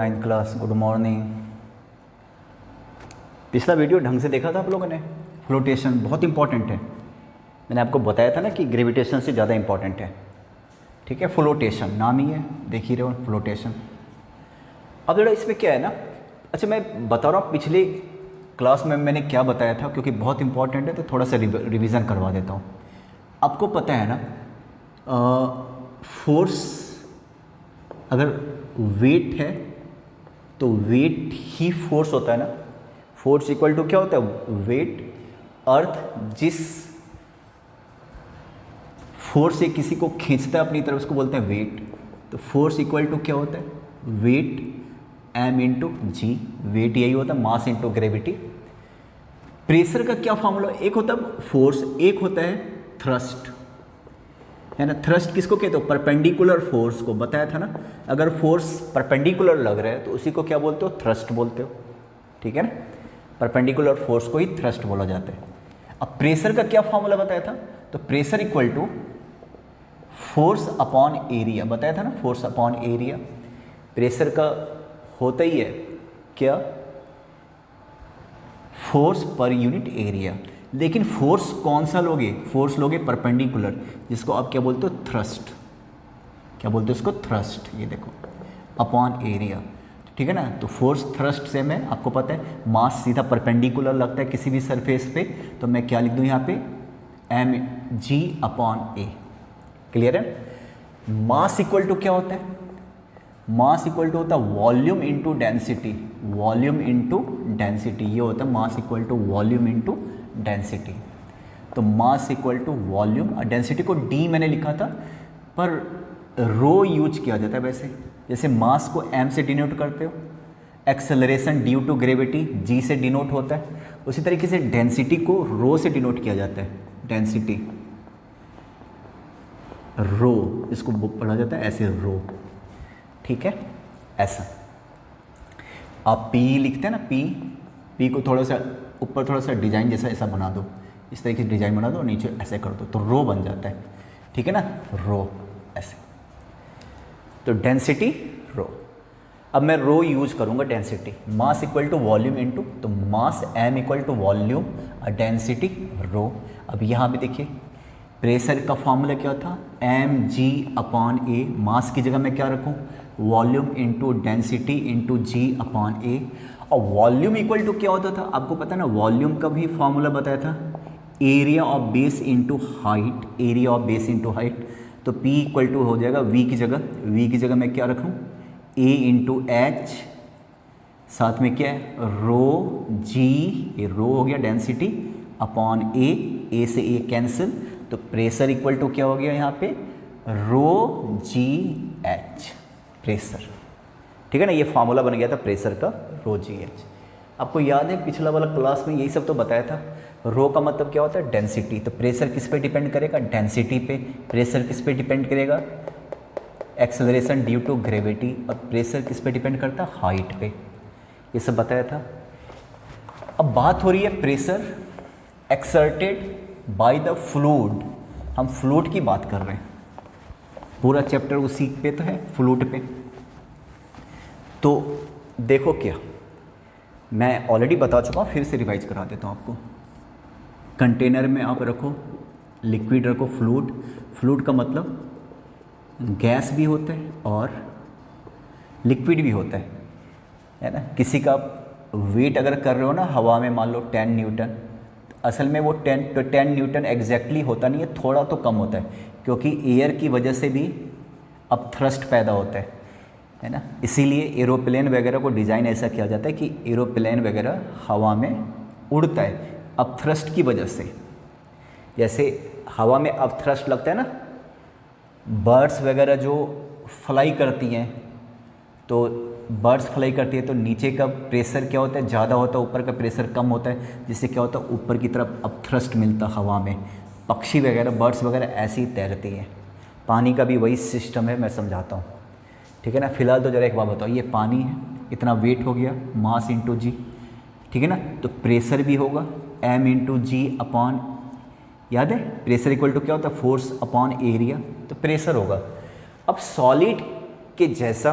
Ninth class, good morning. पिछला video ढंग से देखा था आप लोगों ने? फ्लोटेशन बहुत इंपॉर्टेंट है। मैंने आपको बताया था ना कि ग्रेविटेशन से ज़्यादा इंपॉर्टेंट है। ठीक है, फ्लोटेशन नाम ही है, देख ही रहे हो फ्लोटेशन। अब जरा इसमें क्या है ना, अच्छा मैं बता रहा हूँ पिछले क्लास में मैंने क्या बताया था, क्योंकि बहुत इंपॉर्टेंट है तो थोड़ा सा रिवीजन करवा देता हूँ। आपको पता है ना, फोर्स अगर वेट है तो वेट ही फोर्स होता है ना। फोर्स इक्वल टू क्या होता है? वेट। अर्थ जिस फोर्स से किसी को खींचता है अपनी तरफ उसको बोलते हैं वेट। तो फोर्स इक्वल टू क्या होता है? वेट m इंटू जी। वेट यही होता है, मास इंटू ग्रेविटी। प्रेशर का क्या फॉर्मूला? एक होता है फोर्स, एक होता है थ्रस्ट, है ना। थ्रस्ट किसको कहते हो? परपेंडिकुलर फोर्स को, बताया था ना। अगर फोर्स परपेंडिकुलर लग रहा है तो उसी को क्या बोलते हो? थ्रस्ट बोलते हो। ठीक है ना, परपेंडिकुलर फोर्स को ही थ्रस्ट बोला जाता है। अब प्रेशर का क्या फॉर्मूला बताया था? तो pressure equal to force upon area, बताया था ना, फोर्स अपॉन एरिया। प्रेशर का होता ही है क्या? Force per unit area. लेकिन फोर्स कौन सा लोगे? फोर्स लोगे परपेंडिकुलर, जिसको आप क्या बोलते हो? थ्रस्ट। क्या बोलते हो इसको? थ्रस्ट। ये देखो, अपॉन एरिया। ठीक है ना। तो फोर्स थ्रस्ट से मैं, आपको पता है मास सीधा परपेंडिकुलर लगता है किसी भी सरफेस पे, तो मैं क्या लिख दूँ यहाँ पे? एम जी अपॉन ए। क्लियर है। मास इक्वल टू क्या होता है? मास इक्वल टू होता है volume into density. Volume into density, ये होता है mass equal to volume into density. तो मास इक्वल टू वॉल्यूम, और डेंसिटी को डी मैंने लिखा था, पर रो यूज किया जाता है वैसे। जैसे मास को m से डिनोट करते हो, acceleration due to gravity g से डिनोट होता है, उसी तरीके से डेंसिटी को रो से डिनोट किया जाता है। डेंसिटी रो, इसको पढ़ा जाता है ऐसे, रो। ठीक है, ऐसा आप P लिखते हैं ना, P को थोड़ा सा ऊपर थोड़ा सा डिजाइन जैसा ऐसा बना दो, इस तरीके से डिजाइन बना दो, नीचे ऐसे कर दो, तो रो बन जाता है। ठीक है ना, रो ऐसे। तो डेंसिटी रो। अब मैं रो यूज करूंगा density. Mass equal to volume into, तो mass m equal to volume और डेंसिटी रो। अब यहाँ भी देखिए प्रेशर का फॉर्मूला क्या था? एम जी अपॉन ए। मास की जगह मैं क्या रखूँ? वॉल्यूम इंटू डेंसिटी इंटू जी अपॉन ए। और वॉल्यूम इक्वल टू क्या होता था? आपको पता है ना, वॉल्यूम का भी फॉर्मूला बताया था, area of base into height. Area of base into height. तो P इक्वल टू हो जाएगा V की जगह मैं क्या रखूँ? A इंटू एच, साथ में क्या है? रो जी, ये रो हो गया डेंसिटी, अपॉन A से A कैंसिल। तो प्रेशर इक्वल टू क्या हो गया यहाँ पे? रो जी एच, प्रेशर। ठीक है ना, ये फॉर्मूला बन गया था प्रेशर का, रो जी एच। आपको याद है पिछला वाला क्लास में यही सब तो बताया था। रो का मतलब क्या होता है? डेंसिटी। तो प्रेशर किस पे डिपेंड करेगा? डेंसिटी पे। प्रेशर किस पे डिपेंड करेगा? Acceleration due to gravity. और प्रेशर किस पे डिपेंड करता है? हाइट पे। ये सब बताया था। अब बात हो रही है pressure exerted by the fluid. हम फ्लूइड की बात कर रहे हैं, पूरा चैप्टर उसी पे तो है, फ्लूइड पे। तो देखो क्या, मैं ऑलरेडी बता चुका हूँ, फिर से रिवाइज करा देता हूँ आपको। कंटेनर में आप रखो लिक्विड, रखो फ्लूइड। फ्लूइड का मतलब गैस भी होता है और लिक्विड भी होता है ना। किसी का वेट अगर कर रहे हो ना हवा में, मान लो 10 न्यूटन, असल में वो 10 न्यूटन एग्जैक्टली होता नहीं है, थोड़ा तो कम होता है, क्योंकि एयर की वजह से भी अब थ्रस्ट पैदा होता है ना। इसीलिए एरोप्लेन वगैरह को डिज़ाइन ऐसा किया जाता है कि एरोप्लेन वगैरह हवा में उड़ता है अब थ्रस्ट की वजह से। जैसे हवा में अब थ्रस्ट लगता है ना, बर्ड्स वगैरह जो फ्लाई करती हैं, तो बर्ड्स फ्लाई करती है तो नीचे का प्रेशर क्या होता है? ज़्यादा होता है, ऊपर का प्रेशर कम होता है, जिससे क्या होता है? ऊपर की तरफ अब थ्रस्ट मिलता हवा में। पक्षी वगैरह, बर्ड्स वगैरह ऐसे ही तैरती हैं। पानी का भी वही सिस्टम है, मैं समझाता हूँ। ठीक है ना। फिलहाल तो ज़रा एक बात बताओ, ये पानी है, इतना वेट हो गया, मास इंटू जी। ठीक है ना, तो प्रेशर भी होगा m इंटू जी अपॉन, याद है प्रेशर इक्वल टू क्या होता है? Force upon area. तो प्रेशर होगा। अब सॉलिड के जैसा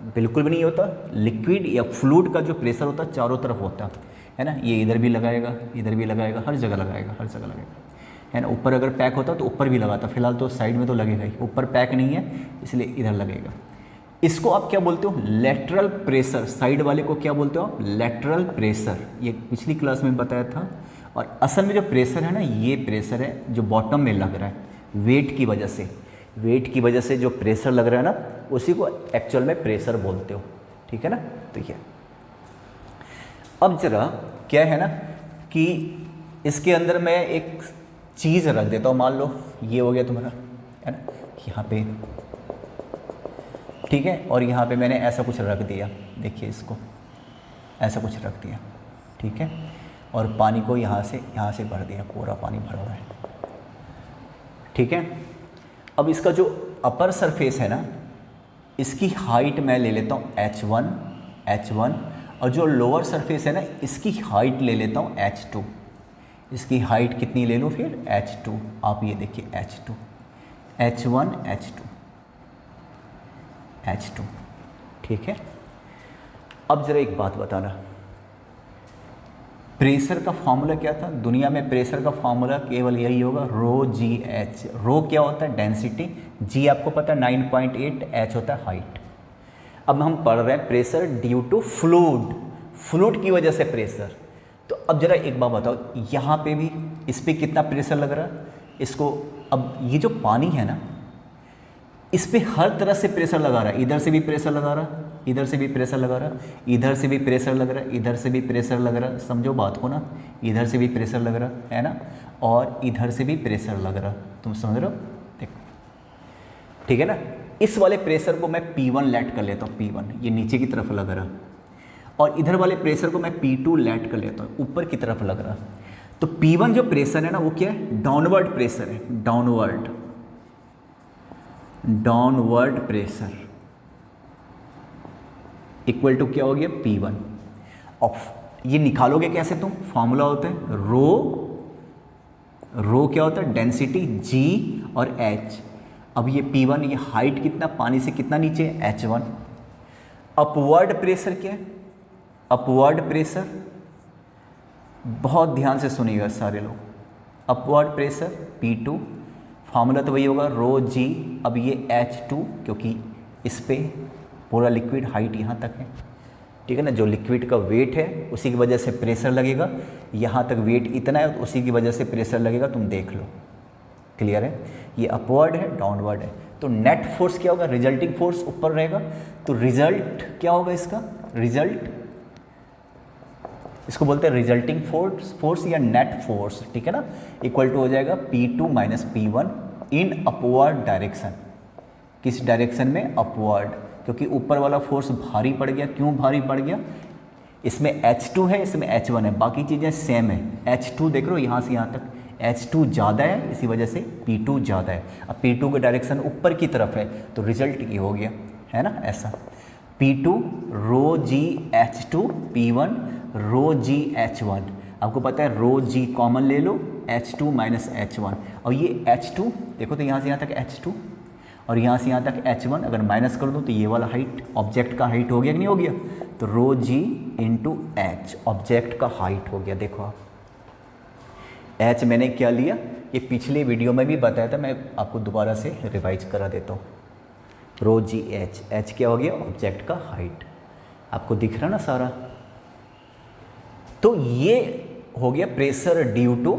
बिल्कुल भी नहीं होता। लिक्विड या फ्लूइड का जो प्रेशर होता है चारों तरफ होता है ना, ये इधर भी लगाएगा, इधर भी लगाएगा, हर जगह लगाएगा, हर जगह लगेगा, है ना। ऊपर अगर पैक होता तो ऊपर भी लगाता, फिलहाल तो साइड में तो लगेगा ही, ऊपर पैक नहीं है इसलिए इधर लगेगा। इसको आप क्या बोलते हो? Lateral pressure. साइड वाले को क्या बोलते हो आप? Lateral pressure. ये पिछली क्लास में बताया था। और असल में जो प्रेशर है ना, ये प्रेशर है जो बॉटम में लग रहा है, वेट की वजह से, वेट की वजह से जो प्रेशर लग रहा है ना, उसी को एक्चुअल में प्रेशर बोलते हो, ठीक है ना। तो ये अब जरा क्या है ना कि इसके अंदर मैं एक चीज़ रख देता हूँ, मान लो ये हो गया तुम्हारा, है ना, यहाँ पे, ठीक है। और यहाँ पे मैंने ऐसा कुछ रख दिया, देखिए इसको ऐसा कुछ रख दिया, ठीक है। और पानी को यहाँ से भर दिया, पूरा पानी भरा हुआ है, ठीक है। अब इसका जो अपर सरफेस है ना, इसकी हाइट मैं ले लेता हूँ h1, और जो लोअर सरफेस है ना, इसकी हाइट ले लेता हूँ h2। इसकी हाइट कितनी ले लो फिर? h2। आप ये देखिए h2, h1 h2, ठीक है। अब ज़रा एक बात बताना, प्रेशर का फॉर्मूला क्या था? दुनिया में प्रेशर का फॉर्मूला केवल यही होगा, रो जी एच। रो क्या होता है? डेंसिटी। जी आपको पता है 9.8, एच होता है हाइट। अब हम पढ़ रहे हैं pressure due to fluid, fluid की वजह से प्रेशर। तो अब जरा एक बात बताओ, यहाँ पे भी इस पर कितना प्रेशर लग रहा है? इसको, अब ये जो पानी है ना, इस पर हर तरह से प्रेशर लगा रहा है। इधर से भी प्रेशर लगा रहा है, इधर से भी प्रेशर लगा रहा है, इधर से भी प्रेशर लग रहा है, इधर से भी प्रेशर लग रहा है। समझो बात को ना, इधर से भी प्रेशर लग रहा है ना, और इधर से भी प्रेशर लग रहा है। तुम समझ रहे हो? देखो, ठीक है ना। इस वाले प्रेशर को मैं P1 लेट कर लेता हूँ, P1 ये नीचे की तरफ लग रहा, और इधर वाले प्रेशर को मैं P2 लेट कर लेता हूँ, ऊपर की तरफ लग रहा। तो P1 जो प्रेशर है ना, वो क्या है? डाउनवर्ड प्रेशर है, डाउनवर्ड प्रेशर इक्वल टू क्या हो गया? P1। और ये निकालोगे कैसे तुम? फॉर्मूला होता है रो क्या होता है? डेंसिटी G और H। अब ये P1, ये हाइट कितना, पानी से कितना नीचे है? H1। अपवर्ड प्रेशर क्या है? अपवर्ड प्रेशर, बहुत ध्यान से सुनिएगा सारे लोग, अपवर्ड प्रेशर P2, फार्मूला तो वही होगा रो जी। अब ये H2, क्योंकि इस पे पूरा लिक्विड हाइट यहाँ तक है, ठीक है ना। जो लिक्विड का वेट है उसी की वजह से प्रेशर लगेगा, यहाँ तक वेट इतना है तो उसी की वजह से प्रेशर लगेगा, तुम देख लो, क्लियर है। ये अपवर्ड है, डाउनवर्ड है। तो नेट फोर्स क्या होगा? रिजल्टिंग फोर्स ऊपर रहेगा, तो रिजल्ट क्या होगा इसका? रिजल्ट, इसको बोलते हैं रिजल्टिंग फोर्स या नेट फोर्स, ठीक है ना, इक्वल टू हो जाएगा P2 माइनस P1 इन अपवर्ड डायरेक्शन। किस डायरेक्शन में? अपवर्ड, क्योंकि ऊपर वाला फोर्स भारी पड़ गया। क्यों भारी पड़ गया? इसमें H2 है, इसमें H1 है, बाकी चीज़ें सेम है। H2 देख रहे हो यहाँ से यहाँ तक, H2 ज़्यादा है, इसी वजह से P2 ज़्यादा है। अब P2 का डायरेक्शन ऊपर की तरफ है, तो रिजल्ट ये हो गया, है ना, ऐसा। P2 रो जी H2, P1 रो जी H1। आपको पता है रो जी कॉमन ले लो, H2 माइनस H1, और ये H2 देखो तो यहाँ से यहाँ तक H2 और यहाँ से यहाँ तक H1 अगर माइनस कर दो तो ये वाला हाइट, ऑब्जेक्ट का हाइट हो गया कि नहीं हो गया? तो रो जी इंटू एच, ऑब्जेक्ट का हाइट हो गया। देखो आप, एच मैंने क्या लिया, ये पिछले वीडियो में भी बताया था, मैं आपको दोबारा से रिवाइज करा देता हूँ। रो जी एच, एच क्या हो गया? ऑब्जेक्ट का हाइट। आपको दिख रहा ना सारा? तो ये हो गया pressure due to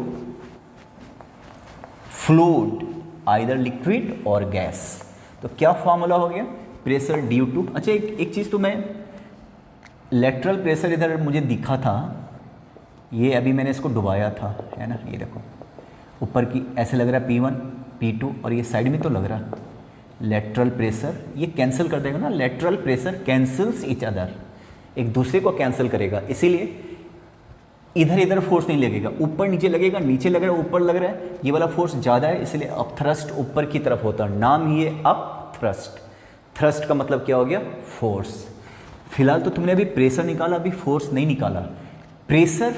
fluid, either liquid और गैस। तो क्या फॉर्मूला हो गया? प्रेशर ड्यू टू, अच्छा एक चीज़ तो मैं, लेटरल प्रेशर इधर मुझे दिखा था, ये अभी मैंने इसको डुबाया था, है ना, ये देखो ऊपर की ऐसे लग रहा है P1 P2 और ये साइड में तो लग रहा है लेटरल प्रेशर, ये कैंसिल कर देगा ना, lateral pressure cancels each other, एक दूसरे को कैंसिल करेगा, इसीलिए इधर इधर फोर्स नहीं लगेगा, ऊपर नीचे लगेगा, नीचे लग रहा है ऊपर लग रहा है, ये वाला फोर्स ज़्यादा है इसलिए अप थ्रस्ट ऊपर की तरफ होता है, नाम ही है अप थ्रस्ट। थ्रस्ट का मतलब क्या हो गया? फोर्स। फिलहाल तो तुमने अभी प्रेशर निकाला, अभी फोर्स नहीं निकाला। Pressure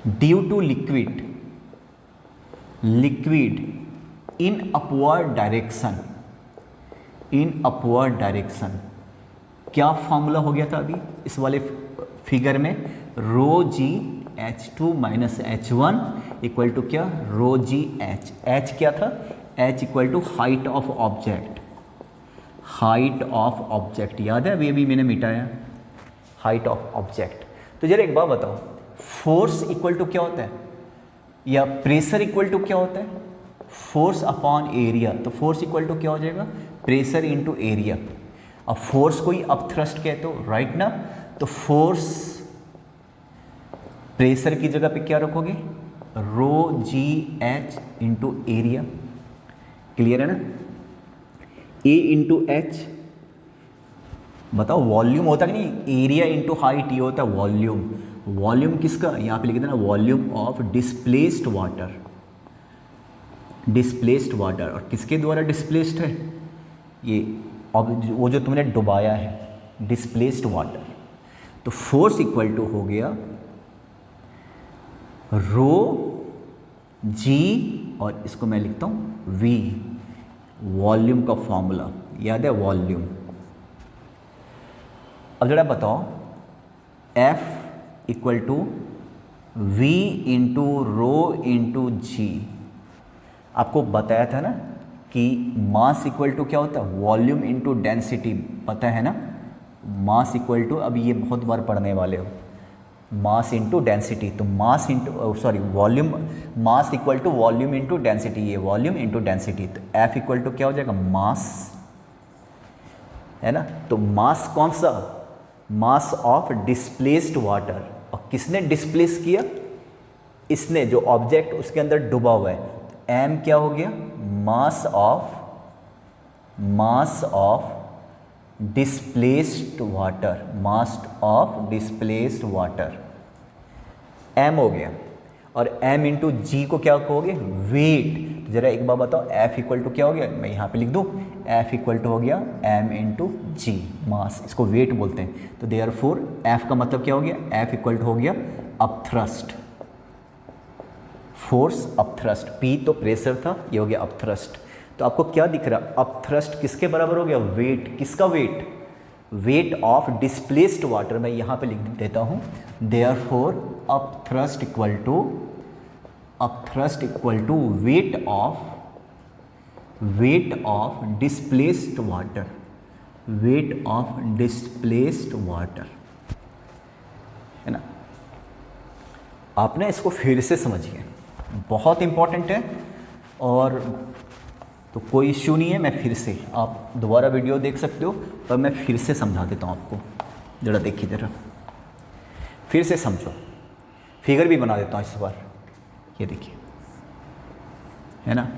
due to liquid in upward direction in upward direction. क्या फॉर्मूला हो गया था अभी इस वाले फिगर में, rho g H2 minus H1 equal to क्या, रो जी एच। एच क्या था, h equal to height of object, height of object याद है, अभी मैंने मिटाया, हाइट ऑफ ऑब्जेक्ट। तो जरा एक बात बताओ, फोर्स इक्वल टू क्या होता है, या प्रेशर इक्वल टू क्या होता है, फोर्स अपॉन एरिया। तो फोर्स इक्वल टू क्या हो जाएगा, प्रेशर इनटू एरिया। अब फोर्स को ही अपथ्रस्ट कहते हो, राइट ना। तो फोर्स प्रेशर की जगह पे क्या रखोगे, रो जी एच इंटू एरिया। क्लियर है ना, ए इंटू एच। बताओ वॉल्यूम होता कि नहीं, एरिया इंटू हाइट, ये होता है वॉल्यूम। वॉल्यूम किसका, यहाँ पे लिख देना, volume of displaced water, displaced water. और किसके द्वारा डिस्प्लेस्ड है, ये वो जो तुमने डुबाया है, डिस्प्लेस्ड वाटर। तो फोर्स इक्वल टू हो गया रो जी, और इसको मैं लिखता हूँ वी, वॉल्यूम का फॉर्मूला याद है, वॉल्यूम। अब जरा बताओ, F equal to V into rho into G. आपको बताया था ना कि मास इक्वल टू क्या होता है, वॉल्यूम इंटू डेंसिटी, पता है ना। मास इक्वल टू, अब ये बहुत बार पढ़ने वाले हो, मास इंटू डेंसिटी। तो mass into sorry volume, mass equal to volume into density, ये वॉल्यूम इंटू डेंसिटी। तो F इक्वल टू क्या हो जाएगा, मास, है ना। तो मास कौन सा, मास ऑफ डिस्प्लेस्ड वाटर। और किसने डिस्प्लेस किया, इसने, जो ऑब्जेक्ट उसके अंदर डूबा हुआ है। M क्या हो गया, mass of displaced water, mass of displaced water, M हो गया। और M इंटू जी को क्या कहोगे, वेट। तो जरा एक बार बताओ, F इक्वल टू क्या हो गया, मैं यहाँ पे लिख दूँ, F इक्वल टू हो गया M इंटू जी, मास, इसको वेट बोलते हैं। तो देयरफॉर F का मतलब क्या हो गया, F इक्वल टू हो गया अपथ्रस्ट, फोर्स अपथ्रस्ट। P तो प्रेशर था, ये हो गया अपथ्रस्ट। तो आपको क्या दिख रहा है, अपथ्रस्ट किसके बराबर हो गया, वेट। किसका weight, weight of displaced water. मैं यहाँ पे लिख देता हूँ, therefore upthrust equal to weight of displaced water, weight of displaced water, है ना। आपने इसको फिर से समझिए, बहुत इंपॉर्टेंट है। और तो कोई इश्यू नहीं है, मैं फिर से, आप दोबारा वीडियो देख सकते हो, पर मैं फिर से समझा देता हूँ आपको। जरा देखिए, जरा फिर से समझो, फिगर भी बना देता हूँ इस बार। ये देखिए, है ना,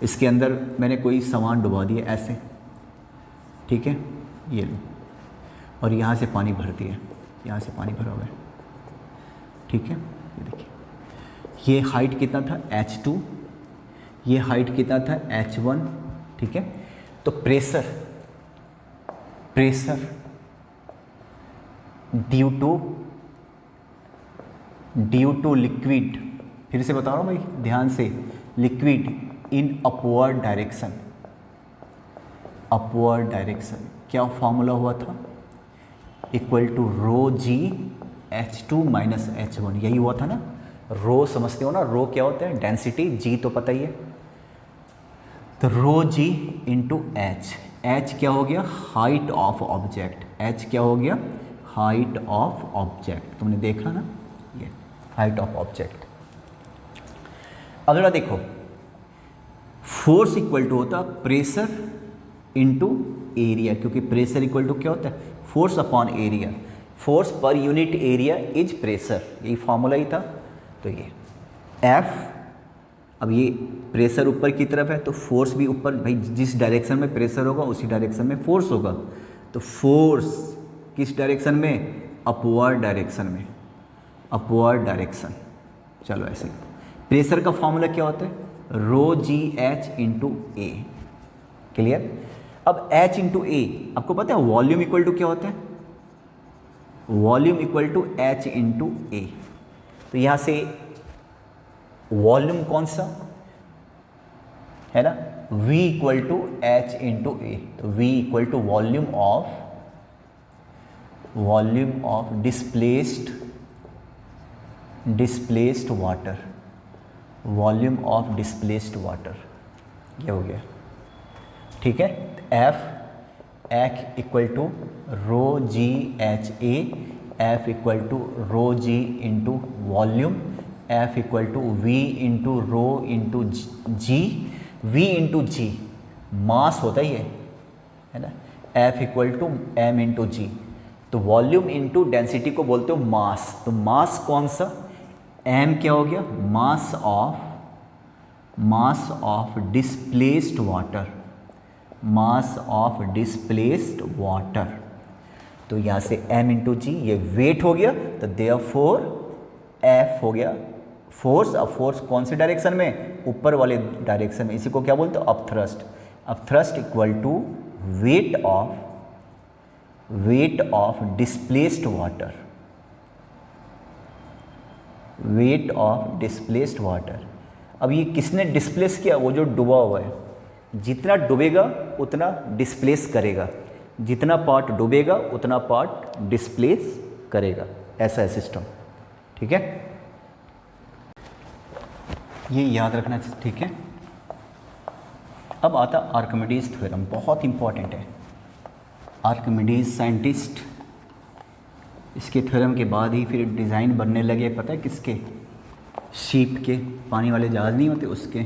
इसके अंदर मैंने कोई सामान डुबा दिया ऐसे, ठीक है, ये लो, और यहाँ से पानी भर दिया, यहाँ से पानी भरा हुआ है, ठीक है। ये देखिए, ये हाइट कितना था, H2, ये हाइट कितना था, H1, ठीक है। तो प्रेशर ड्यू टू लिक्विड, फिर से बता रहा हूँ भाई ध्यान से, लिक्विड इन अपवर्ड डायरेक्शन, क्या फॉर्मूला हुआ था, equal to rho g H2 minus H1, यही हुआ था ना। रो समझते हो ना, रो क्या होता है, डेंसिटी, जी तो पता ही है। तो रो जी इंटू एच, एच क्या हो गया, हाइट ऑफ ऑब्जेक्ट, एच क्या हो गया, हाइट ऑफ ऑब्जेक्ट। तुमने देखा ना, ये हाइट ऑफ ऑब्जेक्ट। अगला देखो, फोर्स इक्वल टू होता प्रेशर इंटू एरिया, क्योंकि प्रेशर इक्वल टू क्या होता है, force upon area, force per unit area is pressure, यही फॉर्मूला ही था। तो ये F, अब ये प्रेशर ऊपर की तरफ है तो फोर्स भी ऊपर, भाई जिस डायरेक्शन में प्रेशर होगा उसी डायरेक्शन में फोर्स होगा। तो फोर्स किस डायरेक्शन में, अपवर्ड डायरेक्शन, चलो ऐसे। प्रेशर का फॉर्मूला क्या होता है, rho ji H into A, clear. अब H इंटू ए, आपको पता है वॉल्यूम इक्वल टू क्या होता है, volume equal to H into A. तो यहाँ से वॉल्यूम कौन सा है ना, V equal to H into A, तो V equal to volume of displaced water, volume of displaced water, ये हो गया। ठीक है, F equal to rho ji H A, F equal to rho G into volume, F equal to V into rho into G, V into G mass होता ही है ना, F equal to M into G, तो volume into density को बोलते हो मास, तो मास कौन सा, M क्या हो गया, mass of displaced water, mass of displaced water, तो यहाँ से M इंटू जी ये वेट हो गया, तो देयरफॉर F हो गया फोर्स। अब फोर्स कौन से डायरेक्शन में, ऊपर वाले डायरेक्शन में, इसी को क्या बोलते हो, upthrust. Upthrust equal to weight of displaced water, weight of displaced water. अब ये किसने डिस्प्लेस किया, वो जो डूबा हुआ है, जितना डूबेगा उतना डिस्प्लेस करेगा, जितना पार्ट डूबेगा उतना पार्ट डिस्प्लेस करेगा, ऐसा है सिस्टम। ठीक है, ये याद रखना चाहिए। ठीक है, अब आता आर्किमिडीज थ्योरम, बहुत इंपॉर्टेंट है। आर्किमिडीज साइंटिस्ट, इसके थ्योरम के बाद ही फिर डिज़ाइन बनने लगे, पता है किसके, शीप के, पानी वाले जहाज़ नहीं होते उसके।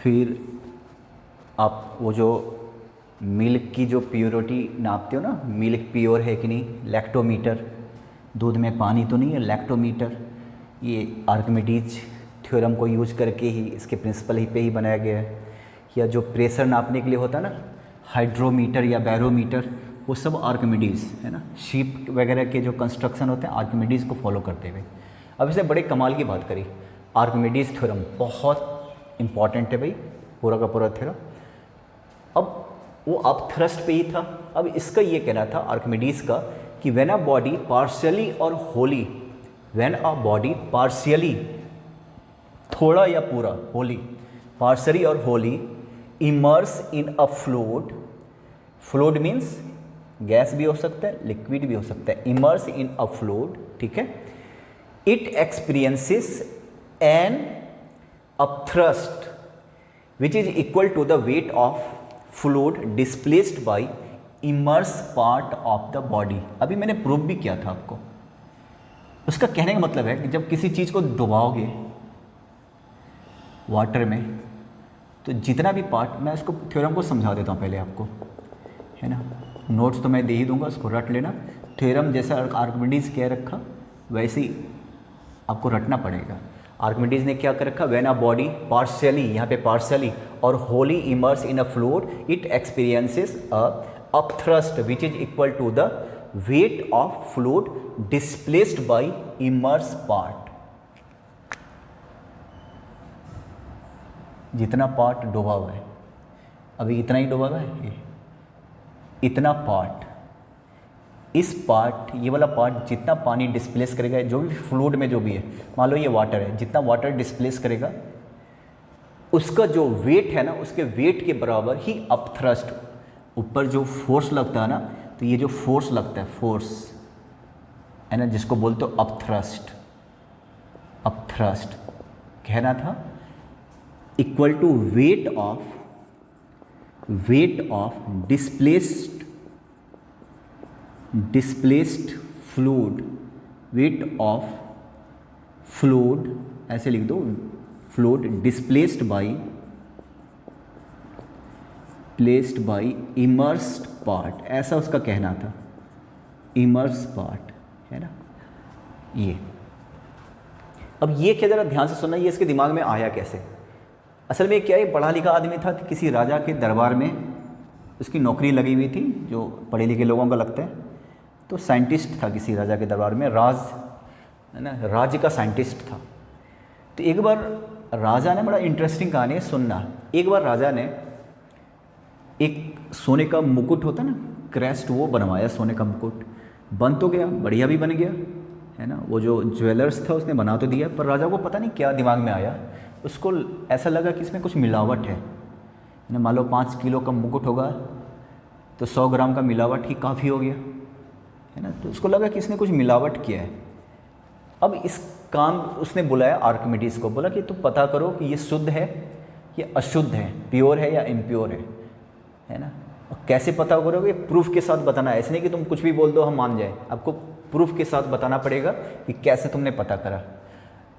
फिर आप वो जो मिल्क की जो प्योरिटी नापते हो ना, मिल्क प्योर है कि नहीं, लैक्टोमीटर, दूध में पानी तो नहीं है, लैक्टोमीटर, ये आर्किमिडीज थ्योरम को यूज करके ही, इसके प्रिंसिपल ही पे ही बनाया गया है। या जो प्रेशर नापने के लिए होता है ना, हाइड्रोमीटर या बैरोमीटर, वो सब आर्किमिडीज है ना। शिप वगैरह के जो कंस्ट्रक्शन होते हैं आर्किमिडीज को फॉलो करते हुए। अब इसे बड़े कमाल की बात करी, आर्किमिडीज थ्योरम बहुत इंपॉर्टेंट है भाई, पूरा का पूरा थ्योरम। अब वो अब थ्रस्ट पे ही था। अब इसका ये कहना था आर्किमिडीज का कि व्हेन अ बॉडी पार्शियली और Holi, when a body partially, थोड़ा या पूरा, होली, पार्शियली और wholly, immerse in a fluid, fluid means gas भी हो सकता है, लिक्विड भी हो सकता है, इमर्स इन अ फ्लूइड, ठीक है, it experiences an upthrust which is equal to the weight of fluid displaced by immerse part of the body. अभी मैंने प्रूव भी किया था आपको। उसका कहने का मतलब है कि जब किसी चीज़ को डुबाओगे वाटर में, तो जितना भी पार्ट, मैं इसको थ्योरम को समझा देता हूँ पहले आपको, है ना, नोट्स तो मैं दे ही दूंगा, उसको रट लेना। थ्योरम जैसा आर्किमिडीज कह रखा वैसे ही आपको रटना पड़ेगा। आर्किमिडीज ने क्या कर रखा, व्हेन अ बॉडी पार्शियली, यहाँ पे पार्शियली और wholly immerse in a fluid, it experiences a upthrust which is equal to the weight of fluid displaced by immerse part. जितना पार्ट डूबा हुआ है, अभी इतना ही डूबा हुआ है, इतना पार्ट, इस पार्ट, ये वाला पार्ट जितना पानी डिस्प्लेस करेगा, जो भी फ्लूइड में जो भी है, मान लो ये वाटर है, जितना वाटर डिस्प्लेस करेगा उसका जो वेट है ना, उसके वेट के बराबर ही अपथ्रस्ट, ऊपर जो फोर्स लगता है ना, तो ये जो फोर्स लगता है, फोर्स है ना, जिसको बोलते हो अपथ्रस्ट, अपथ्रस्ट कहना था equal to weight of displaced fluid, weight of fluid, ऐसे लिख दो, fluid displaced by immersed part, ऐसा उसका कहना था, इमर्स पार्ट, है ना। ये अब ये क्या, जरा ध्यान से सुनना, ये इसके दिमाग में आया कैसे। असल में क्या है, पढ़ा लिखा आदमी था, किसी राजा के दरबार में उसकी नौकरी लगी हुई थी, जो पढ़े लिखे लोगों का लगता है, तो साइंटिस्ट था किसी राजा के दरबार में, राज है ना, राज्य का साइंटिस्ट था। तो एक बार राजा ने, बड़ा इंटरेस्टिंग कहानी है, सुनना। एक बार राजा ने एक सोने का मुकुट होता ना, क्रेस्ट, वो बनवाया, सोने का मुकुट बन तो गया, बढ़िया भी बन गया, है ना, वो जो ज्वेलर्स था उसने बना तो दिया, पर राजा को पता नहीं क्या दिमाग में आया, उसको ऐसा लगा कि इसमें कुछ मिलावट है, ना, मान लो 5 किलो का मुकुट होगा तो 100 ग्राम का मिलावट ही काफ़ी हो गया, है ना। तो उसको लगा कि इसने कुछ मिलावट किया है। अब इस काम उसने बुलाया आर्किमिडीज को, बोला कि तुम पता करो कि ये शुद्ध है, ये अशुद्ध है, प्योर है या इम्प्योर है ना। और कैसे पता करोगे? प्रूफ के साथ बताना है। ऐसे नहीं कि तुम कुछ भी बोल दो हम मान जाए, आपको प्रूफ के साथ बताना पड़ेगा कि कैसे तुमने पता करा।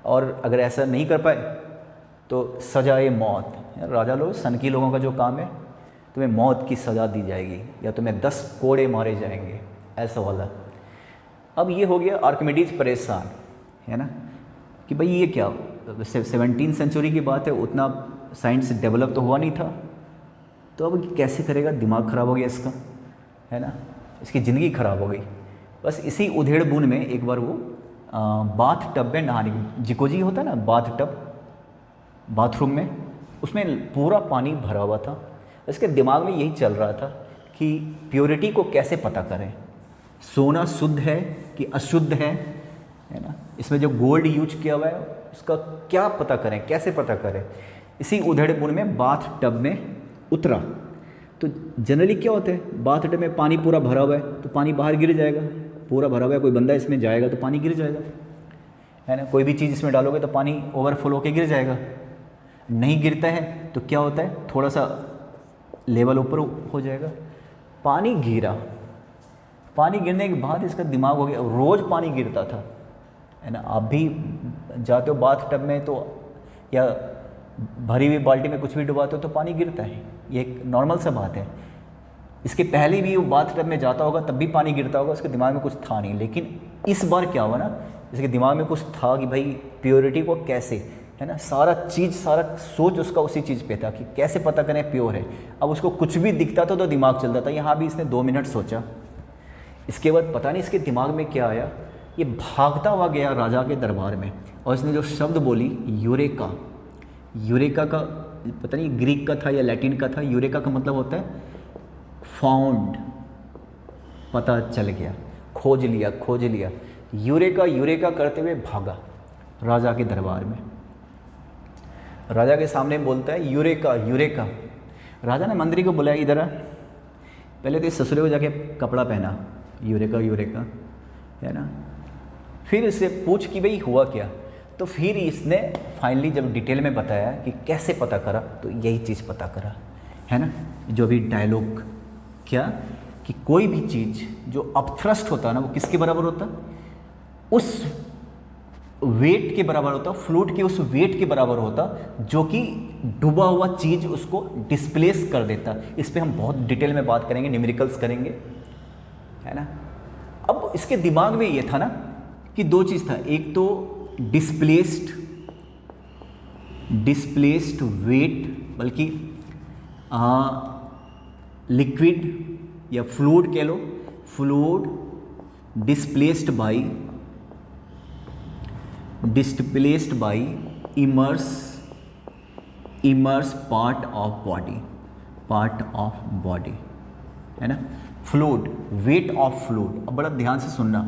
और अगर ऐसा नहीं कर पाए तो सजाए मौत। राजा लोग सनकी लोगों का जो काम है, तुम्हें मौत की सज़ा दी जाएगी या तुम्हें 10 कोड़े मारे जाएंगे, ऐसा वाला। अब ये हो गया आर्किमिडीज परेशान, है ना, कि भाई ये क्या, 17वीं सेंचुरी की बात है, उतना साइंस डेवलप तो हुआ नहीं था, तो अब कैसे करेगा? दिमाग ख़राब हो गया इसका, है ना, इसकी ज़िंदगी ख़राब हो गई। बस इसी उधेड़ बुन में एक बार वो बाथ टब में नहाने, जिकोजी होता है ना बाथ टब, बाथरूम में, उसमें पूरा पानी भरा हुआ था। इसके दिमाग में यही चल रहा था कि प्योरिटी को कैसे पता करें, सोना शुद्ध है कि अशुद्ध है ना, इसमें जो गोल्ड यूज किया हुआ है उसका क्या पता करें, कैसे पता करें। इसी उधेड़पुर में बाथ टब में उतरा। तो जनरली क्या होता है, बाथ टब में पानी पूरा भरा हुआ है तो पानी बाहर गिर जाएगा, पूरा भरा हुआ है, कोई बंदा इसमें जाएगा तो पानी गिर जाएगा, है ना। कोई भी चीज़ इसमें डालोगे तो पानी ओवरफ्लो होकर गिर जाएगा। नहीं गिरता है तो क्या होता है, थोड़ा सा लेवल ऊपर हो जाएगा। पानी गिरा, पानी गिरने के बाद इसका दिमाग हो गया, रोज़ पानी गिरता था, है ना। आप भी जाते हो बाथ टब में तो, या भरी हुई बाल्टी में कुछ भी डुबाते हो तो पानी गिरता है, ये एक नॉर्मल सा बात है। इसके पहले भी वो बाथ टब में जाता होगा तब भी पानी गिरता होगा, उसके दिमाग में कुछ था नहीं। लेकिन इस बार क्या हुआ ना, इसके दिमाग में कुछ था कि भाई प्योरिटी को कैसे, है ना, सारा चीज़, सारा सोच उसका उसी चीज़ पे था कि कैसे पता करें प्योर है। अब उसको कुछ भी दिखता था तो दिमाग चलता था। यहाँ भी इसने 2 मिनट सोचा, इसके बाद पता नहीं इसके दिमाग में क्या आया, ये भागता हुआ गया राजा के दरबार में और इसने जो शब्द बोली यूरेका, यूरेका का पता नहीं ग्रीक का था या लैटिन का था। यूरेका का मतलब होता है फाउंड, पता चल गया, खोज लिया, खोज लिया। यूरेका यूरेका करते हुए भागा राजा के दरबार में। राजा के सामने बोलता है यूरेका यूरेका। राजा ने मंत्री को बुलाया, इधर आ। पहले तो इस ससुरे को जाके कपड़ा पहना, यूरेका यूरेका, है ना। फिर इससे पूछ कि भाई हुआ क्या। तो फिर इसने फाइनली जब डिटेल में बताया कि कैसे पता करा, तो यही चीज़ पता करा, है ना। जो भी डायलॉग क्या, कि कोई भी चीज़ जो अपथ्रस्ट होता है ना, वो किसके बराबर होता है, उस वेट के बराबर होता, फ्लूइड के उस वेट के बराबर होता जो कि डूबा हुआ चीज़ उसको डिस्प्लेस कर देता। इस पे हम बहुत डिटेल में बात करेंगे, न्यूमेरिकल्स करेंगे, है ना। अब इसके दिमाग में ये था ना कि 2 चीज़ था, एक तो डिस्प्लेस्ड वेट, बल्कि लिक्विड या फ्लूइड कह लो, fluid displaced by immerse part of body, है ना। Fluid, weight of fluid. अब बड़ा ध्यान से सुनना,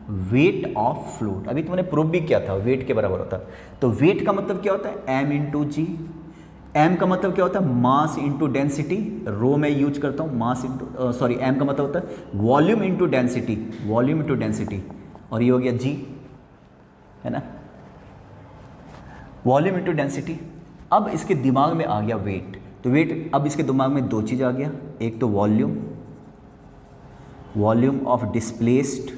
वेट ऑफ फ्लूइड, अभी तुमने प्रूफ भी किया था, वेट के बराबर होता। तो वेट का मतलब क्या होता है, m इंटू जी। m का मतलब क्या होता है, मास इंटू डेंसिटी। रो में यूज करता हूँ, मास इंटू, सॉरी, m का मतलब होता है volume into density, volume into density. और ये हो गया g, है ना, वॉल्यूम इंटू डेंसिटी। अब इसके दिमाग में आ गया वेट, तो वेट, अब इसके दिमाग में 2 चीज़ आ गया, एक तो वॉल्यूम ऑफ डिस्प्लेस्ड,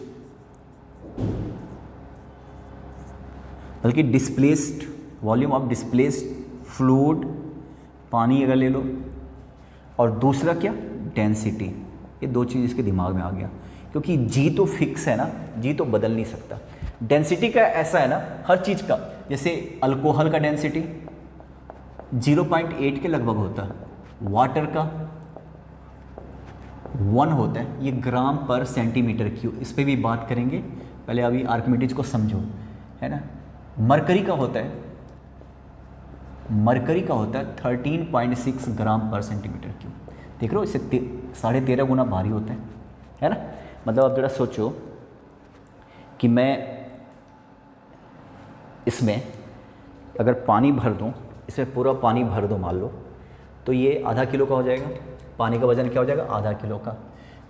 बल्कि displaced, volume of displaced fluid, पानी अगर ले लो, और दूसरा क्या, डेंसिटी। ये 2 चीज़ इसके दिमाग में आ गया, क्योंकि जी तो फिक्स है ना, जी तो बदल नहीं सकता। डेंसिटी का ऐसा है ना, हर चीज़ का, जैसे अल्कोहल का डेंसिटी 0.8 के लगभग होता है, वाटर का 1 होता है, ये ग्राम पर सेंटीमीटर क्यूब। इस पर भी बात करेंगे, पहले अभी आर्किमिडीज को समझो, है ना। मरकरी का होता है 13.6 ग्राम पर सेंटीमीटर क्यूब। देख रहे हो, इससे 13.5 गुना भारी होता है ना। मतलब आप जरा सोचो कि मैं इसमें अगर पानी भर दूँ, इसमें पूरा पानी भर दूँ मान लो, तो ये आधा किलो का हो जाएगा। पानी का वज़न क्या हो जाएगा? आधा किलो का।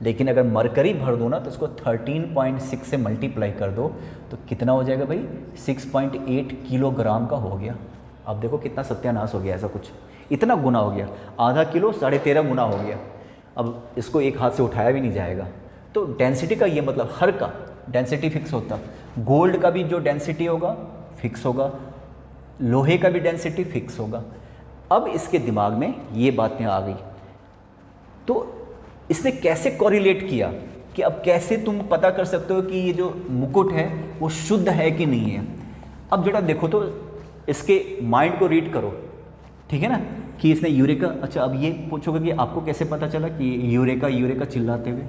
लेकिन अगर मरकरी भर दो ना तो इसको 13.6 से मल्टीप्लाई कर दो तो कितना हो जाएगा भाई? 6.8 किलोग्राम का हो गया। अब देखो कितना सत्यानाश हो गया, ऐसा कुछ इतना गुना हो गया। आधा किलो 13.5 गुना हो गया। अब इसको एक हाथ से उठाया भी नहीं जाएगा। तो डेंसिटी का ये मतलब हर का डेंसिटी फिक्स होता, गोल्ड का भी जो डेंसिटी होगा फिक्स होगा, लोहे का भी डेंसिटी फिक्स होगा। अब इसके दिमाग में ये बातें आ गई, तो इसने कैसे कोरिलेट किया कि अब कैसे तुम पता कर सकते हो कि ये जो मुकुट है वो शुद्ध है कि नहीं है। अब जरा देखो तो इसके माइंड को रीड करो, ठीक है ना, कि इसने यूरेका, अच्छा अब ये पूछोगे कि आपको कैसे पता चला कि यूरेका यूरेका चिल्लाते हुए?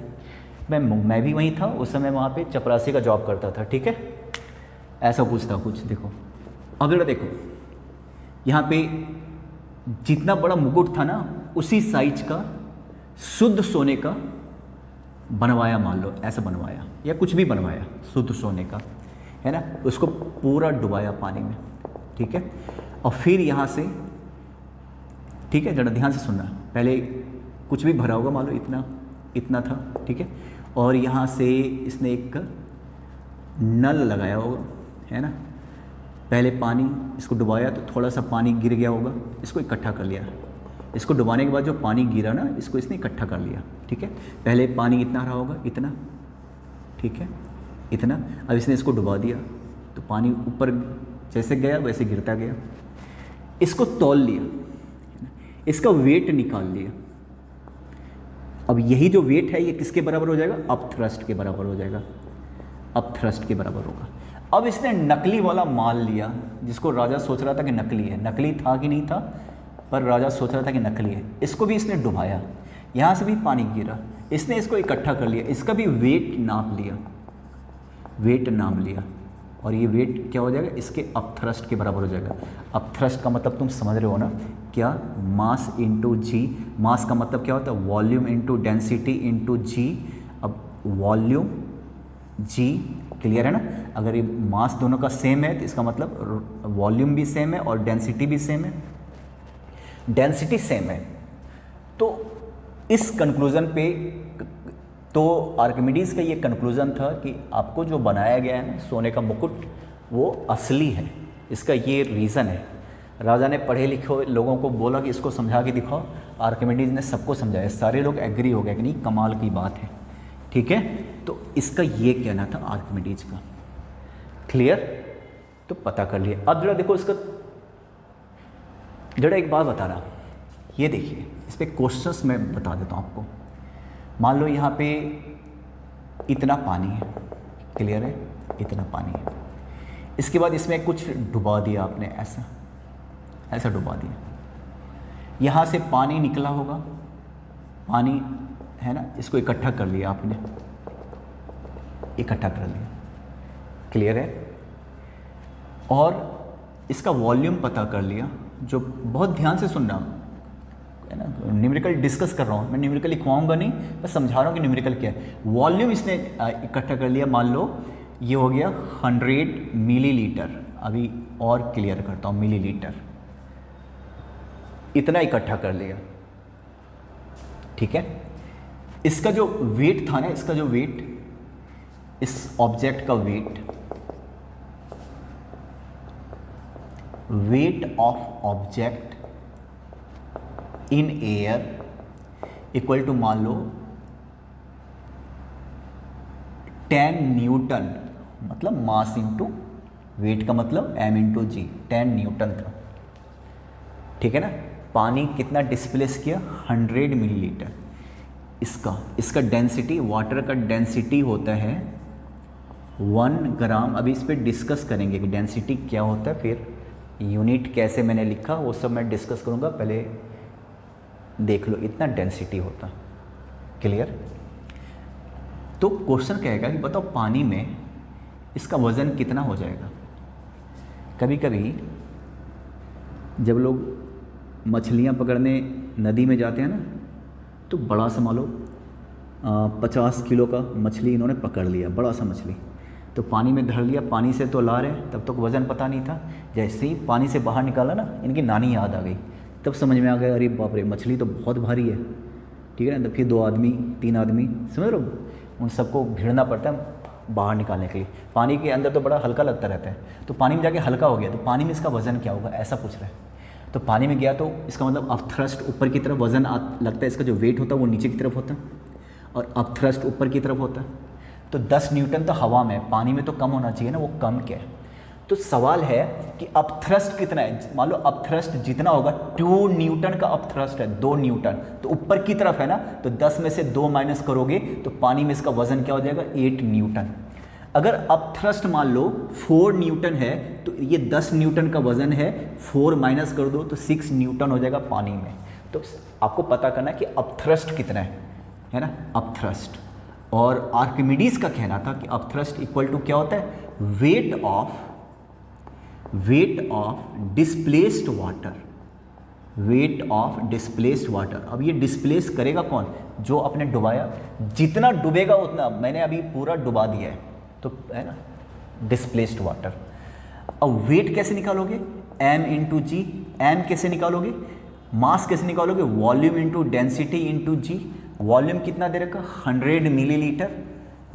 मैं भी वहीं था उस समय, वहाँ पे चपरासी का जॉब करता था, ठीक है, ऐसा पूछता कुछ। देखो अब जरा देखो, यहाँ पे जितना बड़ा मुकुट था ना उसी साइज का शुद्ध सोने का बनवाया, मान लो ऐसा बनवाया या कुछ भी बनवाया शुद्ध सोने का, है ना, उसको पूरा डुबाया पानी में, ठीक है। और फिर यहाँ से, ठीक है, जरा ध्यान से सुनना, पहले कुछ भी भरा होगा, मान लो इतना इतना था, ठीक है, और यहाँ से इसने एक नल लगाया होगा, है ना, पहले पानी इसको डुबाया तो थोड़ा सा पानी गिर गया होगा, इसको इकट्ठा कर लिया। इसको डुबाने के बाद जो पानी गिरा ना, इसको इसने इकट्ठा कर लिया, ठीक है। पहले पानी इतना रहा होगा, इतना, ठीक है, इतना। अब इसने इसको डुबा दिया तो पानी ऊपर जैसे गया वैसे गिरता गया। इसको तौल लिया, इसका वेट निकाल लिया। अब यही जो वेट है ये किसके बराबर हो जाएगा? अप थ्रस्ट के बराबर हो जाएगा, अप थ्रस्ट के बराबर होगा। अब इसने नकली वाला माल लिया, जिसको राजा सोच रहा था कि नकली है, नकली था कि नहीं था, पर राजा सोच रहा था कि नकली है। इसको भी इसने डुबाया, यहाँ से भी पानी गिरा, इसने इसको इकट्ठा कर लिया, इसका भी वेट नाप लिया, वेट नाप लिया, और ये वेट क्या हो जाएगा? इसके अप थ्रस्ट के बराबर हो जाएगा। अप थ्रस्ट का मतलब तुम समझ रहे हो ना, क्या? Mass into G. मास का मतलब क्या होता है? वॉल्यूम इंटू डेंसिटी इंटू जी। अब वॉल्यूम जी, क्लियर है ना? अगर ये मास दोनों का सेम है तो इसका मतलब वॉल्यूम भी सेम है और डेंसिटी भी सेम है, डेंसिटी सेम है। तो इस कंक्लूजन पे, तो आर्किमिडीज का ये कंक्लूजन था कि आपको जो बनाया गया है ना सोने का मुकुट वो असली है। इसका ये रीज़न है। राजा ने पढ़े लिखे लोगों को बोला कि इसको समझा के दिखाओ, आर्किमिडीज ने सबको समझाया, सारे लोग एग्री हो गए कि नहीं, कमाल की बात है, ठीक है। तो इसका ये कहना था आर्किमिडीज का, क्लियर? तो पता कर लिया। अब जरा देखो इसका, जरा एक बात बता रहा, ये देखिए इस पर क्वेश्चंस मैं बता देता हूँ आपको। मान लो यहाँ पे इतना पानी है, क्लियर है, इतना पानी है, इसके बाद इसमें कुछ डुबा दिया आपने, ऐसा ऐसा डुबा दिया, यहाँ से पानी निकला होगा, पानी है ना, इसको इकट्ठा कर लिया आपने, इकट्ठा कर लिया, क्लियर है, और इसका वॉल्यूम पता कर लिया। जो बहुत ध्यान से सुनना है ना, न्यूमेरिकल डिस्कस कर रहा हूँ मैं, न्यूमेरिकल लिखवाऊंगा नहीं, बस समझा रहा हूँ कि न्यूमेरिकल क्या है। वॉल्यूम इसने इकट्ठा कर लिया, मान लो ये हो गया 100 मिलीलीटर, अभी और क्लियर करता हूँ, मिलीलीटर, इतना इकट्ठा कर लिया, ठीक है। इसका जो वेट था ना, इसका जो वेट, इस ऑब्जेक्ट का weight, weight of object in air equal to, मान लो 10 न्यूटन, मतलब मास इंटू वेट का मतलब m इंटू जी, 10 न्यूटन था, ठीक है ना। पानी कितना डिस्प्लेस किया? 100 मिलीलीटर। इसका डेंसिटी, वाटर का डेंसिटी होता है 1 ग्राम। अभी इस पर डिस्कस करेंगे कि डेंसिटी क्या होता है, फिर यूनिट कैसे मैंने लिखा वो सब मैं डिस्कस करूँगा, पहले देख लो, इतना डेंसिटी होता, क्लियर। तो क्वेश्चन कहेगा कि बताओ पानी में इसका वज़न कितना हो जाएगा। कभी कभी जब लोग मछलियाँ पकड़ने नदी में जाते हैं ना, तो बड़ा सा मान लो 50 किलो का मछली इन्होंने पकड़ लिया, बड़ा सा मछली, तो पानी में धर लिया, पानी से तो ला रहे, तब तक वज़न पता नहीं था। जैसे ही पानी से बाहर निकाला ना, इनकी नानी याद आ गई, तब समझ में आ गया अरे बाप रे मछली तो बहुत भारी है, ठीक है ना। तो फिर 2 आदमी 3 आदमी, समझ रहे हो, उन सबको भिड़ना पड़ता है बाहर निकालने के लिए। पानी के अंदर तो बड़ा हल्का लगता रहता है, तो पानी में जाके हल्का हो गया, तो पानी में इसका वज़न क्या होगा ऐसा पूछ रहा है। तो पानी में गया तो इसका मतलब अप थ्रस्ट ऊपर की तरफ वज़न लगता है, इसका जो वेट होता है वो नीचे की तरफ होता है और अप थ्रस्ट ऊपर की तरफ होता है। तो 10 न्यूटन तो हवा में, पानी में तो कम होना चाहिए ना, वो कम क्या है। तो सवाल है कि अप थ्रस्ट कितना है। मान लो अप थ्रस्ट जितना होगा 2 न्यूटन का अप थ्रस्ट है, 2 न्यूटन, तो ऊपर की तरफ है ना, तो 10 में से 2 माइनस करोगे तो पानी में इसका वजन क्या हो जाएगा 8 न्यूटन। अगर अप थ्रस्ट मान लो 4 न्यूटन है तो ये 10 न्यूटन का वजन है, 4 माइनस कर दो तो 6 न्यूटन हो जाएगा पानी में। तो आपको पता करना है कि अप थ्रस्ट कितना है ना, अप थ्रस्ट। और आर्किमिडीज का कहना था कि अप थ्रस्ट इक्वल टू क्या होता है, wait of displaced water, weight of displaced water. अब ये डिस्प्लेस करेगा कौन, जो आपने डुबाया, जितना डूबेगा उतना, मैंने अभी पूरा डुबा दिया है तो है ना डिस्प्लेस्ड वाटर। अब वेट कैसे निकालोगे, m इंटू जी। एम कैसे निकालोगे, मास कैसे निकालोगे, वॉल्यूम इंटू डेंसिटी इंटू जी। वॉल्यूम कितना दे रखा 100 मिलीलीटर,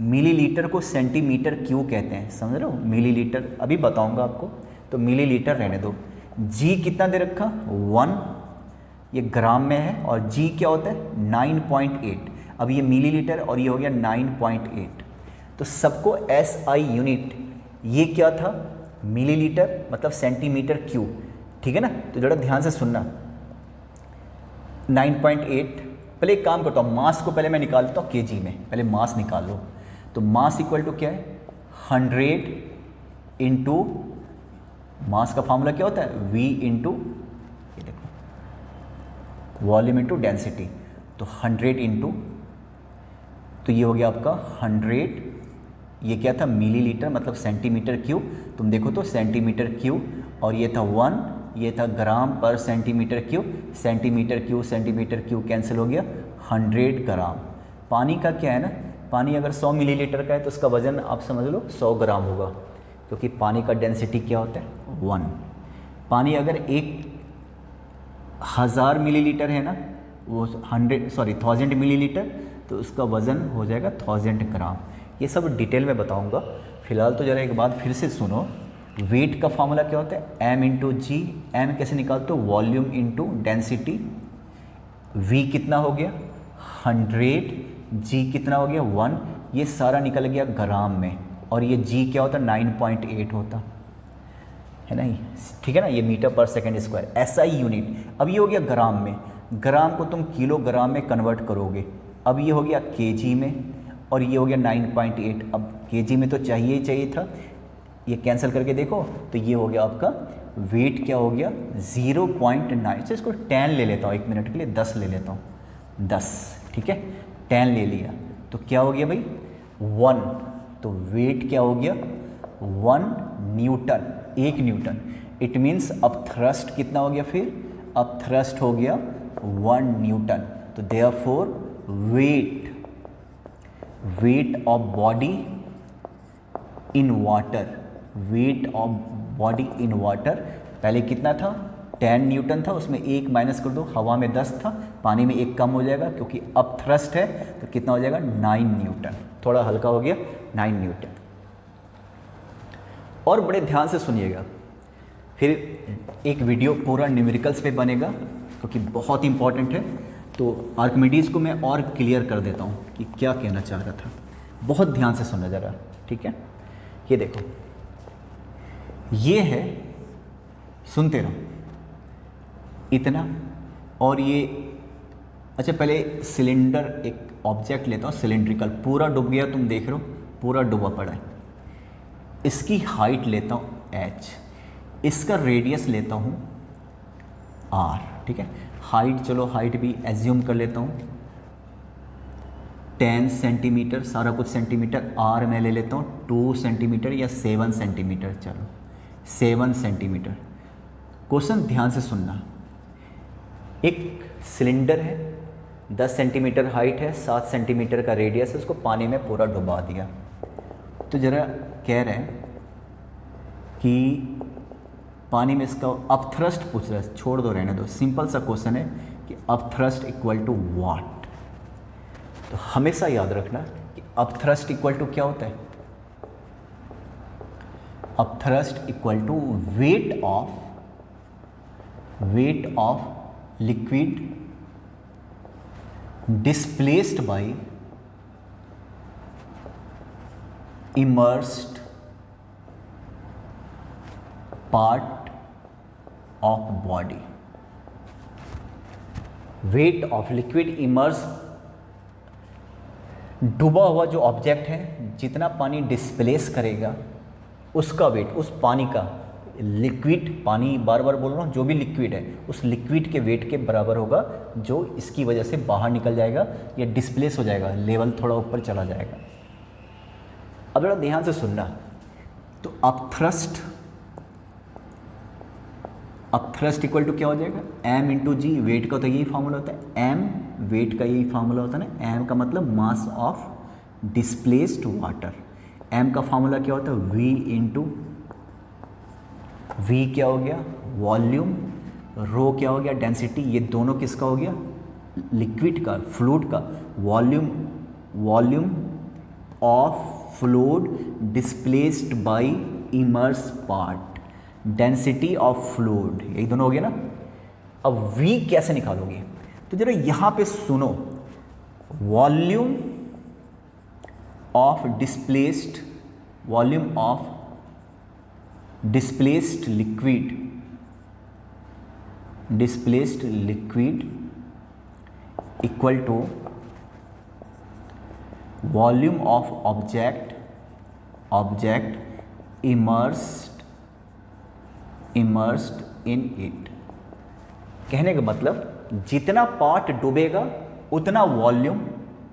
मिलीलीटर को सेंटीमीटर क्यूब कहते हैं, समझ रहे हो, मिलीलीटर अभी बताऊंगा आपको, तो मिलीलीटर रहने दो। जी कितना दे रखा 1, ये ग्राम में है, और जी क्या होता है 9.8। अब ये मिलीलीटर और ये हो गया 9.8, तो सबको SI यूनिट, ये क्या था मिलीलीटर मतलब सेंटीमीटर क्यूब, ठीक है ना। तो जरा ध्यान से सुनना, 9.8। पहले एक काम करता हूँ, मास को पहले मैं निकाल लेता हूँ केजी में, पहले मास निकाल लो। तो मास इक्वल टू क्या है 100 इंटू, मास का फार्मूला क्या होता है V इंटू, ये देखो वॉल्यूम इंटू डेंसिटी, तो 100 इंटू, तो ये हो गया आपका 100, ये क्या था मिलीलीटर मतलब सेंटीमीटर क्यूब, तुम देखो तो सेंटीमीटर क्यूब, और ये था 1, ये था ग्राम पर centimetre cube, centimetre cube centimetre cube cancel हो गया 100 ग्राम। पानी का क्या है ना, पानी अगर 100 मिलीलीटर का है तो उसका वज़न आप समझ लो 100 ग्राम होगा, क्योंकि पानी का डेंसिटी क्या होता है 1। पानी अगर 1000 मिलीलीटर है ना, वो 1000 मिलीलीटर, तो उसका वज़न हो जाएगा 1000 ग्राम। ये सब डिटेल में बताऊंगा, फिलहाल तो ज़रा एक बात फिर से सुनो। वेट का फार्मूला क्या होता है m इंटू जी। एम कैसे निकालते हो, वॉल्यूम इंटू डेंसिटी। v कितना हो गया 100, g कितना हो गया 1, ये सारा निकल गया ग्राम में, और ये g क्या होता 9.8 होता है ना, ठीक है ना, ये मीटर पर सेकेंड स्क्वायर SI यूनिट। अब ये हो गया ग्राम में, ग्राम को तुम किलोग्राम में कन्वर्ट करोगे, अब ये हो गया केजी में, और ये हो गया 9.8। अब केजी में तो चाहिए ही चाहिए था, ये कैंसिल करके देखो तो ये हो गया आपका वेट क्या हो गया 0.9। तो इसको 10 ले लेता हूँ, 1 मिनट के लिए 10 ले लेता हूँ, 10, ठीक है 10 ले लिया, तो क्या हो गया भाई 1, तो वेट क्या हो गया 1 न्यूटन, 1 न्यूटन। इट मीन्स अब थ्रस्ट कितना हो गया, फिर अब थ्रस्ट हो गया 1 न्यूटन। तो therefore weight of body in water, weight of body in water पहले कितना था 10 न्यूटन था, उसमें 1 माइनस कर दो, हवा में 10 था, पानी में 1 कम हो जाएगा क्योंकि अब थ्रस्ट है, तो कितना हो जाएगा 9 न्यूटन, थोड़ा हल्का हो गया 9 न्यूटन। और बड़े ध्यान से सुनिएगा, फिर एक वीडियो पूरा न्यूमेरिकल्स पे बनेगा क्योंकि बहुत इंपॉर्टेंट है। तो आर्किमिडीज़ को मैं और क्लियर कर देता हूँ कि क्या कहना चाह रहा था, बहुत ध्यान से सुनना ज़रा, ठीक है। ये देखो, ये है, सुनते रहो, इतना, और ये, अच्छा पहले सिलेंडर एक ऑब्जेक्ट लेता हूँ सिलेंड्रिकल, पूरा डूब गया, तुम देख रहे हो पूरा डूबा पड़ा है। इसकी हाइट लेता हूँ h, इसका रेडियस लेता हूँ r, ठीक है। हाइट, चलो हाइट भी एज्यूम कर लेता हूँ 10 सेंटीमीटर, सारा कुछ सेंटीमीटर, r मैं ले लेता हूँ 2 सेंटीमीटर या 7 सेंटीमीटर, चलो 7 सेंटीमीटर। क्वेश्चन ध्यान से सुनना, एक सिलेंडर है, 10 सेंटीमीटर हाइट है, 7 सेंटीमीटर का रेडियस है, उसको पानी में पूरा डुबा दिया। तो ज़रा कह रहे हैं कि पानी में इसका अपथ्रस्ट पूछ रहा है, छोड़ दो, रहने दो, सिंपल सा क्वेश्चन है कि अपथ्रस्ट इक्वल टू व्हाट। तो हमेशा याद रखना कि अपथ्रस्ट इक्वल टू क्या होता है, upthrust equal to weight of liquid displaced by immersed part of body। weight of liquid immersed, डूबा हुआ जो ऑब्जेक्ट है जितना पानी डिस्प्लेस करेगा उसका वेट, उस पानी का, लिक्विड पानी बार बार बोल रहा हूँ, जो भी लिक्विड है उस लिक्विड के वेट के बराबर होगा जो इसकी वजह से बाहर निकल जाएगा या डिस्प्लेस हो जाएगा, लेवल थोड़ा ऊपर चला जाएगा। अब जरा ध्यान से सुनना, तो अपथ्रस्ट इक्वल टू क्या हो जाएगा, m इंटू जी, वेट का तो यही फार्मूला होता है, m वेट का यही फार्मूला होता है ना, m का मतलब mass of displaced water, m का फार्मूला क्या होता है, v इंटू v क्या हो गया वॉल्यूम, रो क्या हो गया डेंसिटी, ये दोनों किसका हो गया, लिक्विड का, फ्लूइड का, volume of fluid displaced by immerse part, density of fluid, यही दोनों हो गया ना। अब V कैसे निकालोगे, तो जरा यहाँ पे सुनो, volume of displaced liquid equal to volume of object immersed in it. कहने का मतलब जितना पार्ट डूबेगा उतना वॉल्यूम।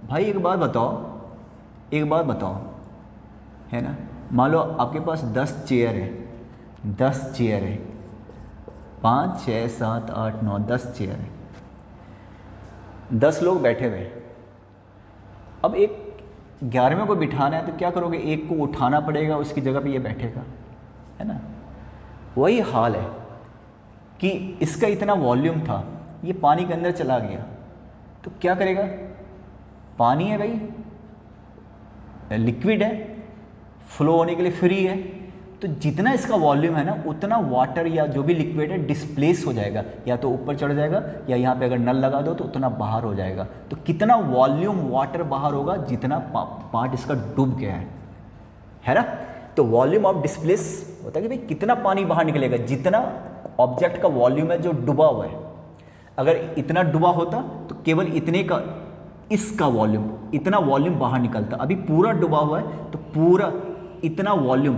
भाई एक बात बताओ, है ना, मान लो आपके पास 10 चेयर है, 5 6 7 8 9 10 चेयर है, 10 लोग बैठे हुए। अब एक 11वें को बिठाना है तो क्या करोगे, एक को उठाना पड़ेगा, उसकी जगह पे ये बैठेगा, है ना। वही हाल है कि इसका इतना वॉल्यूम था, ये पानी के अंदर चला गया तो क्या करेगा, पानी है भाई, लिक्विड है, फ्लो होने के लिए फ्री है, तो जितना इसका वॉल्यूम है ना उतना वाटर या जो भी लिक्विड है डिस्प्लेस हो जाएगा, या तो ऊपर चढ़ जाएगा या यहाँ पे अगर नल लगा दो तो उतना बाहर हो जाएगा। तो कितना वॉल्यूम वाटर बाहर होगा, जितना पार्ट इसका डूब गया है ना। तो वॉल्यूम ऑफ डिस्प्लेस होता है कि भाई कितना पानी बाहर निकलेगा, जितना ऑब्जेक्ट का वॉल्यूम है जो डूबा हुआ है। अगर इतना डूबा होता तो केवल इतने का, इसका वॉल्यूम, इतना वॉल्यूम बाहर निकलता। अभी पूरा डूबा हुआ है तो पूरा इतना वॉल्यूम,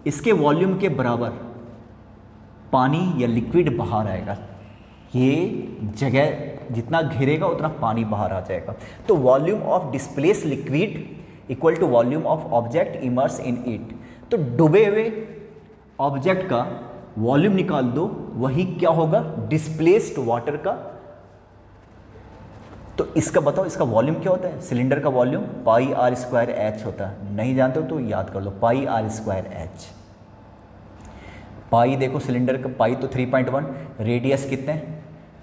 इसके वॉल्यूम के बराबर पानी या लिक्विड बाहर आएगा। ये जगह जितना घेरेगा उतना पानी बाहर आ जाएगा। तो volume of displace liquid equal to volume of object immerse in it. तो डूबे हुए ऑब्जेक्ट का वॉल्यूम निकाल दो, वही क्या होगा, डिस्प्लेस्ड वाटर का। तो इसका बताओ, इसका वॉल्यूम क्या होता है, सिलेंडर का volume pi r square h होता है। नहीं जानते हो तो याद कर लो, pi r square h. Pi देखो सिलेंडर का पाई तो 3.1, रेडियस कितने,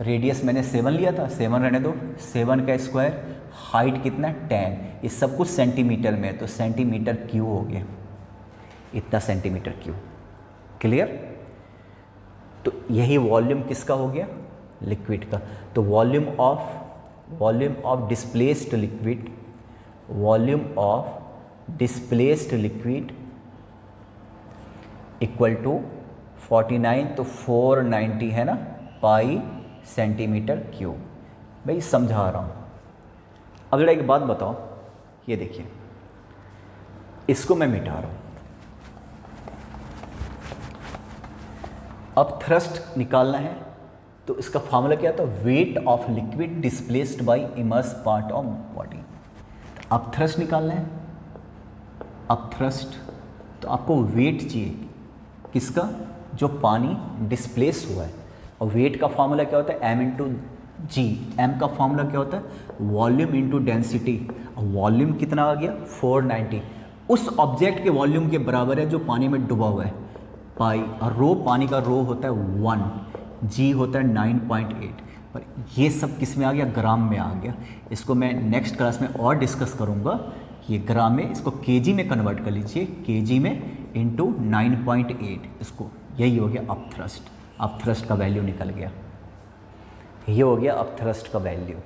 रेडियस मैंने 7 लिया था, 7 रहने दो, 7 का स्क्वायर, हाइट कितना 10, ये सब कुछ सेंटीमीटर में है तो सेंटीमीटर क्यूब हो गया, इतना सेंटीमीटर क्यूब। क्लियर। तो यही वॉल्यूम किसका हो गया, लिक्विड का। तो volume of displaced liquid equal to 49, तो 490 है ना, पाई सेंटीमीटर क्यूब। भाई समझा रहा हूँ। अब जरा एक बात बताओ, ये देखिए, इसको मैं मिटा रहा हूँ। अब थ्रस्ट निकालना है तो इसका फार्मूला क्या था, wait of liquid displaced by immerse part of body. अब थ्रस्ट निकालना है, अब थ्रस्ट तो आपको वेट चाहिए किसका, जो पानी डिस्प्लेस हुआ है। और वेट का फार्मूला क्या होता है, m इंटू जी। एम का फार्मूला क्या होता है, वॉल्यूम इंटू डेंसिटी। वॉल्यूम कितना आ गया 490, उस ऑब्जेक्ट के वॉल्यूम के बराबर है जो पानी में डूबा हुआ है। पाई, और रो पानी का रो होता है 1, जी होता है 9.8, पर ये सब किस में आ गया, ग्राम में आ गया। इसको मैं नेक्स्ट क्लास में और डिस्कस करूँगा, ये ग्राम में, इसको केजी में कन्वर्ट कर लीजिए, केजी में इंटू 9.8, इसको, यही हो गया अप थ्रस्ट। अप थ्रस्ट का वैल्यू निकल गया, ये हो गया अप थ्रस्ट का वैल्यू।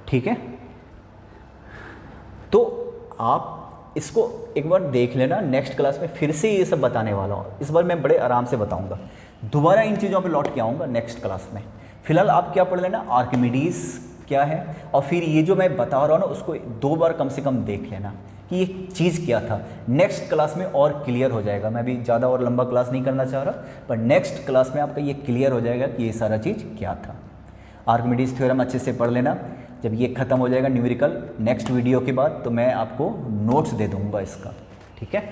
ठीक है, तो आप इसको एक बार देख लेना, नेक्स्ट क्लास में फिर से ये सब बताने वाला हूँ, इस बार मैं बड़े आराम से बताऊंगा, दोबारा इन चीज़ों पे लौट के आऊँगा नेक्स्ट क्लास में। फिलहाल आप क्या पढ़ लेना, आर्किमिडीज क्या है, और फिर ये जो मैं बता रहा हूँ ना उसको 2 बार कम से कम देख लेना कि ये चीज़ क्या था। नेक्स्ट क्लास में और क्लियर हो जाएगा, मैं भी ज़्यादा और लंबा क्लास नहीं करना चाह रहा, पर नेक्स्ट क्लास में आपका ये क्लियर हो जाएगा कि ये सारा चीज़ क्या था। आर्किमिडीज थ्योरम अच्छे से पढ़ लेना। जब ये ख़त्म हो जाएगा न्यूमेरिकल नेक्स्ट वीडियो के बाद, तो मैं आपको नोट्स दे दूँगा इसका। ठीक है।